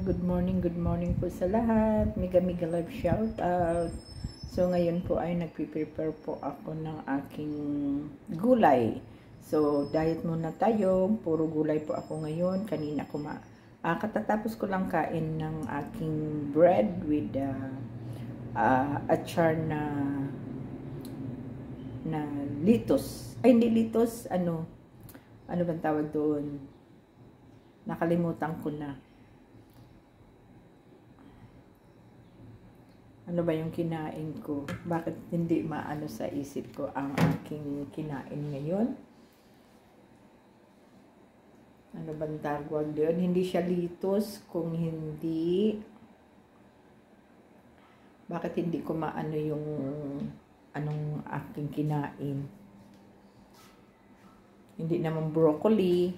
Good morning po sa lahat. Mega love shout out. So ngayon po ay nagpe-prepare po ako ng aking gulay. So diet muna tayo, puro gulay po ako ngayon. Kanina katatapos ko lang kain ng aking bread with achar na litos. Ay hindi litos, ano bang tawag doon? Nakalimutan ko na. Ano ba yung kinain ko? Bakit hindi maano sa isip ko ang aking kinain ngayon? Ano bang tawag doon? Hindi siya litos kung hindi... Bakit hindi ko maano yung anong aking kinain? Hindi naman broccoli.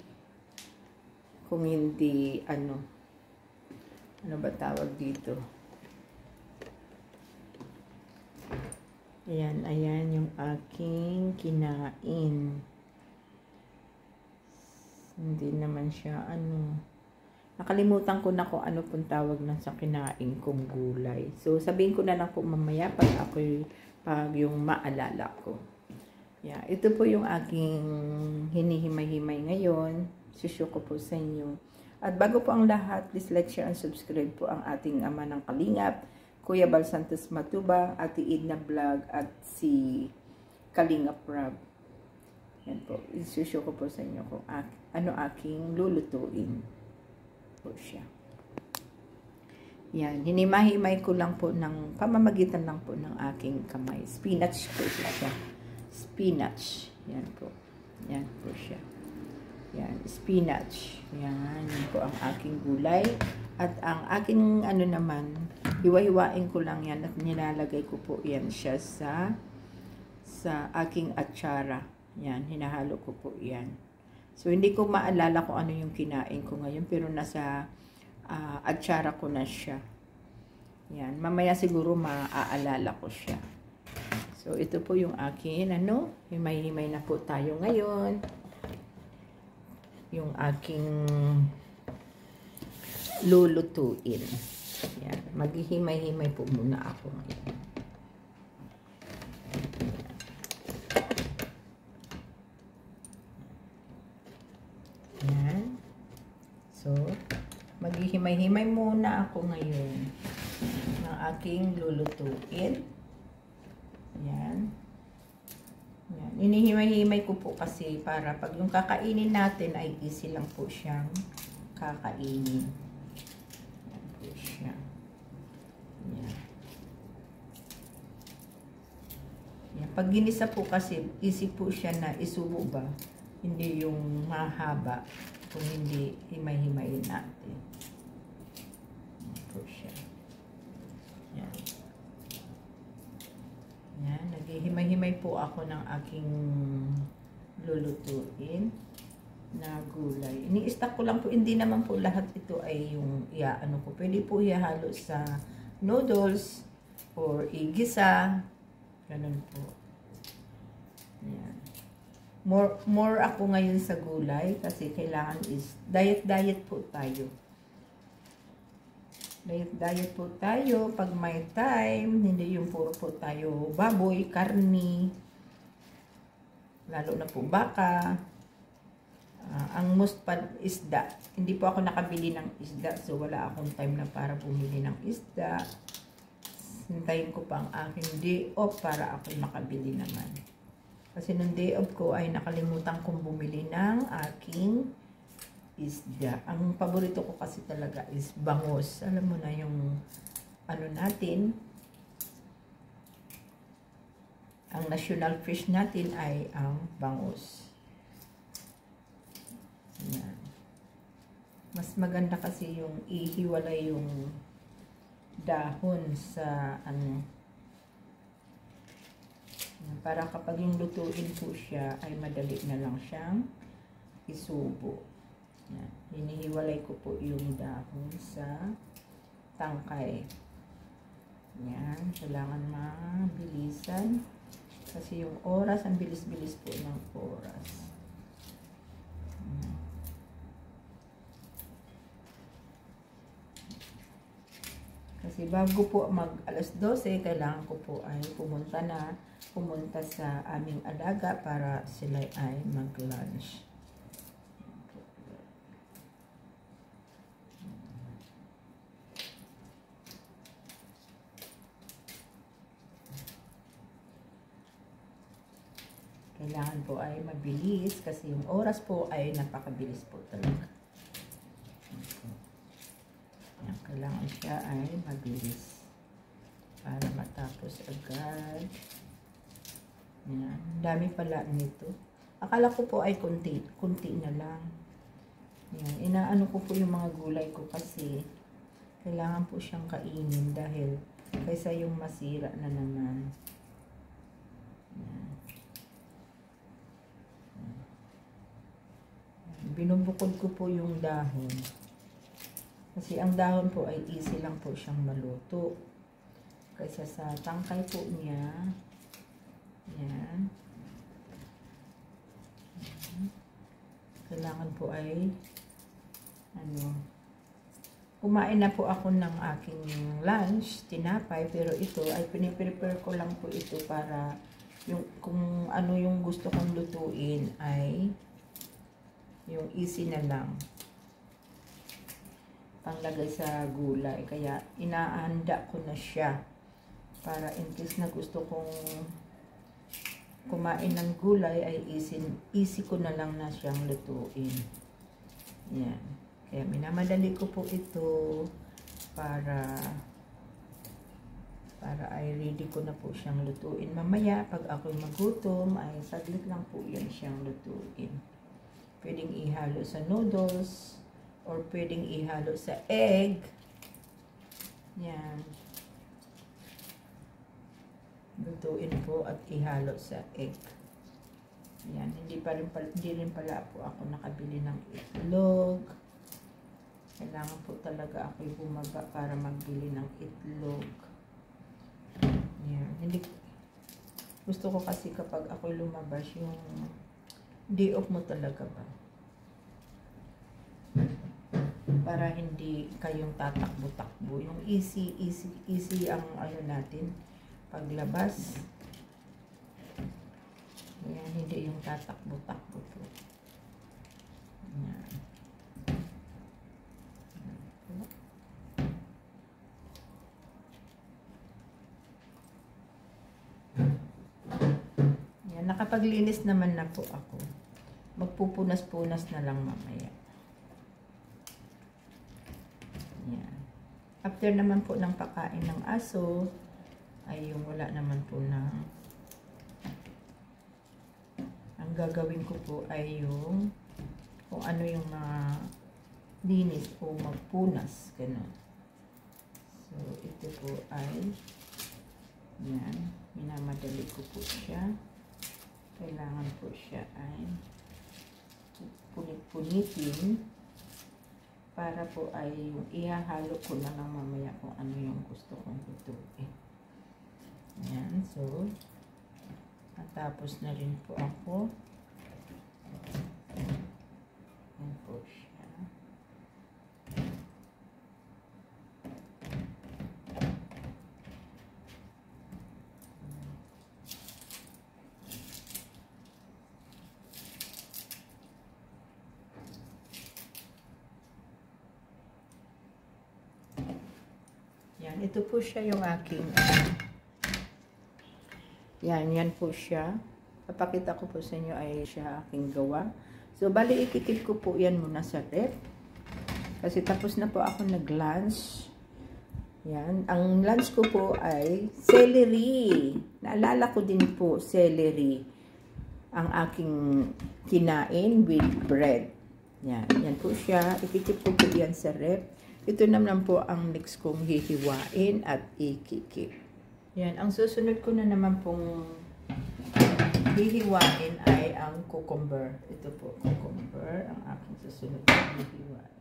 Kung hindi ano ba tawag dito? Ayan yung aking kinain. Hindi naman siya nakalimutan ko na kung ano pong tawag na sa kinain kong gulay. So sabihin ko na lang po mamaya pag yung maalala ko. Yeah, ito po yung aking hinihimay-himay ngayon. Susyo ko po sa inyo. At bago po ang lahat, please like, share, and subscribe po ang ating ama ng Kalingap, Kuya Bal Santos Matubang, Ate Edna Vlog, at si Kalingap Rob. Yan po. Isusyo ko po sa inyo kung ano aking lulutuin po siya. Yan. Hinimahimay ko lang po ng pamamagitan lang po ng aking kamay. Spinach po siya. Spinach. Yan po. Yan po siya. Yan. Spinach. Yan. Yan po ang aking gulay. At ang aking naman, hiwa-hiwain ko lang yan at nilalagay ko po yan siya sa aking atsara. Yan, hinahalo ko po yan. So, hindi ko maalala kung ano yung kinain ko ngayon, pero nasa atsara ko na siya. Yan, mamaya siguro maaalala ko siya. So, ito po yung akin, himay-himay na po tayo ngayon. Yung aking lulutuin. Yan. Maghihimay-himay po muna ako ngayon. Yan. So, maghihimay-himay muna ako ngayon ng aking lulutuin. Yan. Yan. Inihimay-himay ko po kasi para pag yung kakainin natin ay easy lang po siyang kakainin. Pag ginisa po kasi, easy po siya na isubo ba? Hindi yung mahaba kung hindi himay-himayin natin. Yan po siya. Yan. Yan. Naghihimay-himay po ako ng aking lulutuin na gulay. Ini-stack ko lang po. Hindi naman po lahat ito ay yung ko. Pwede po ihalo sa noodles or igisa. Ganun po. Yan. More ako ngayon sa gulay kasi kailangan is diet po tayo. Diet po tayo pag may time, hindi yung puro po tayo baboy, karni, lalo na po baka. Ang most isda. Hindi po ako nakabili ng isda, so wala akong time na para bumili ng isda. Hintayin ko pa ang aking day off para ako makabili naman. Kasi nung day off ko ay nakalimutan kong bumili ng aking isda. Ang paborito ko kasi talaga is bangus. Alam mo na yung natin. Ang national fish natin ay ang bangus. Yan. Mas maganda kasi yung ihiwalay yung dahon sa para kapag yung lutuin po siya ay madali na lang siyang isubo. Yan. Hinihiwalay ko po yung dahon sa tangkay. Yan. Kailangan mabilisan kasi yung oras, ang bilis-bilis po ng oras. Yan. Kasi bago po mag alas 12, kailangan ko po ay pumunta sa aming alaga para sila ay mag-lunch. Kailangan po ay mabilis kasi yung oras po ay napakabilis po talaga. Yan, kailangan siya ay mabilis para matapos agad. Yan, dami pala nito. Akala ko po ay kunti na lang. Yan, inaano ko po yung mga gulay ko kasi kailangan po siyang kainin dahil kaysa yung masira na naman. Yan. Binubukod ko po yung dahon. Kasi ang dahon po ay easy lang po siyang maluto. Kaysa sa tangkay po niya. Yan. Kailangan po ay kumain na po ako ng aking lunch, tinapay, pero ito ay piniprepare ko lang po ito para kung ano yung gusto kong lutuin ay yung easy na lang panglagay sa gulay. Kaya inaanda ko na siya para in case na gusto kong kumain ng gulay ay easy ko na lang na siyang lutuin. Yan. Kaya minamadali ko po ito para ay ready ko na po siyang lutuin. Mamaya pag ako'y magutom ay saglit lang po yan siyang lutuin. Pwedeng ihalo sa noodles or pwedeng ihalo sa egg. Yan. Lutuin po at ihalo sa egg. Yan, hindi rin pala po ako nakabili ng itlog. Kailangan po talaga ako'y bumaba para magbili ng itlog. Yan, gusto ko kasi kapag ako'y lumabas yung day off mo talaga ba? Para hindi kayong tatakbo-takbo. Yung easy ang ano natin paglabas. Ayan, hindi yung tatakbo-takbo po. Ayan. Ayan, nakapaglinis naman na po ako. Magpupunas-punas na lang mamaya. Ayan. After naman po ng pakain ng aso, ay yung wala naman po na ang gagawin ko po ay yung kung ano yung mga linis o magpunas, ganun. So ito po ay yan, minamadali ko po siya. Kailangan po siya ay punit-punitin para po ay yung ihahalo ko na lang mamaya kung ano yung gusto kong lutuin. Ayan, so natapos na rin po ako. Ayan po siya. Yan, ito po siya yung aking yan po siya. Papakita ko po sa inyo ay siya aking gawa. So, bali ikikip ko po yan muna sa ref. Kasi tapos na po ako nag-lunch. Yan. Ang lunch ko po ay celery. Naalala ko din po, celery. Ang aking kinain with bread. Yan. Yan po siya. Ikikip ko po yan sa ref. Ito naman po ang next kong hihiwain at ikikip. Yan, ang susunod ko na naman pong hihiwain ay ang cucumber. Ito po, cucumber, ang aking susunod na hihiwain.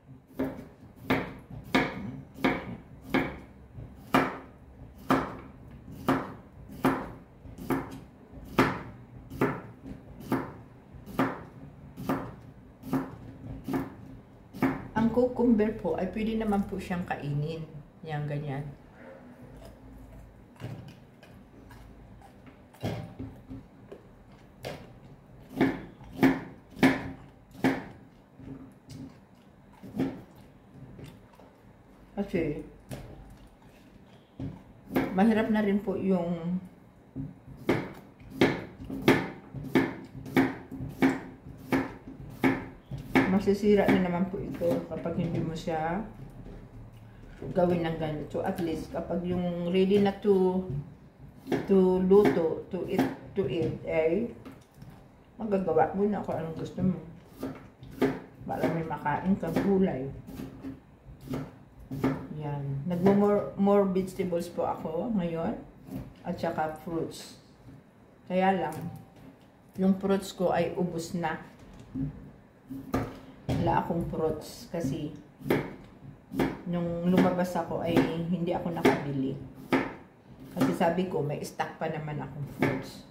Ang cucumber po ay pwede naman po siyang kainin. Yan, ganyan. Kasi, mahirap na rin po yung masisira na naman po ito kapag hindi mo siya gawin ng ganito. So, at least, kapag yung ready na to luto, to eat, eh, magagawa mo na kung anong gusto mo. Para may makain kang gulay. Yan. More vegetables po ako ngayon. At saka fruits. Kaya lang, yung fruits ko ay ubos na. Wala akong fruits kasi nung lumabas ako ay hindi ako nakabili. Kasi sabi ko, may stock pa naman akong fruits.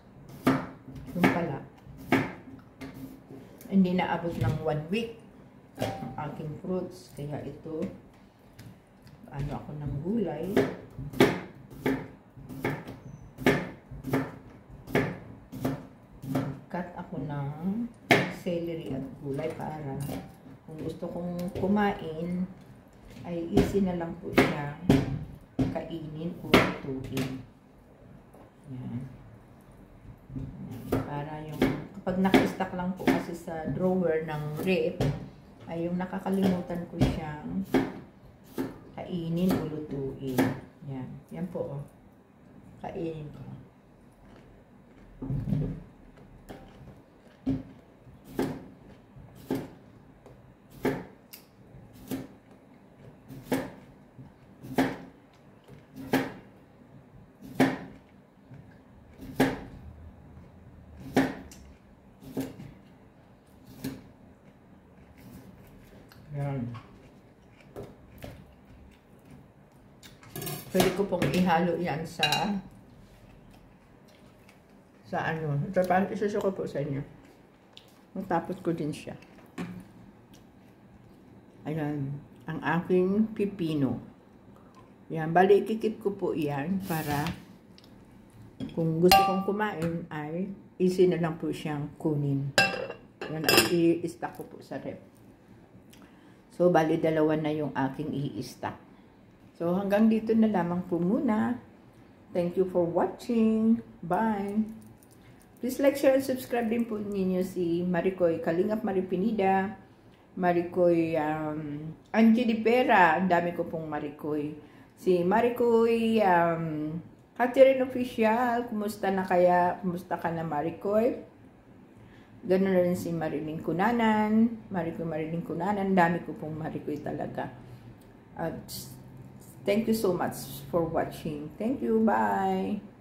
Yung pala, hindi na abot ng 1 week ang aking fruits. Kaya ito, ano ako ng gulay. Cut ako ng celery at gulay para kung gusto kong kumain ay easy na lang po siya kainin o lutuin. Yan. Para yung kapag naka-stack lang po kasi sa drawer ng rep ay yung nakakalimutan ko siyang kainin o lutuin. Yan. Yan po, oh. Kainin ko. Yan. Pwede ko pong ihalo yan sa ano. Isusuko po sa inyo. Matapos ko din siya. Ayan. Ang aking pipino. Yan. Bali, ikikip ko po yan para kung gusto kong kumain ay easy na lang po siyang kunin. Yan. At i-stack ko po sa rep. So, bali, dalawa na yung aking i-stack. So, hanggang dito na lamang po muna. Thank you for watching. Bye! Please like, share, and subscribe din po ninyo si Maricoy Kalingap Maripinida, Maricoy Angie Di Pera, ang dami ko pong Maricoy. Si Maricoy Catherine Official, kumusta na kaya? Kumusta ka na, Maricoy? Ganun na rin si Mariling Kunanan, Mariling Kunanan, dami ko pong Maricoy talaga. At thank you so much for watching. Thank you, bye!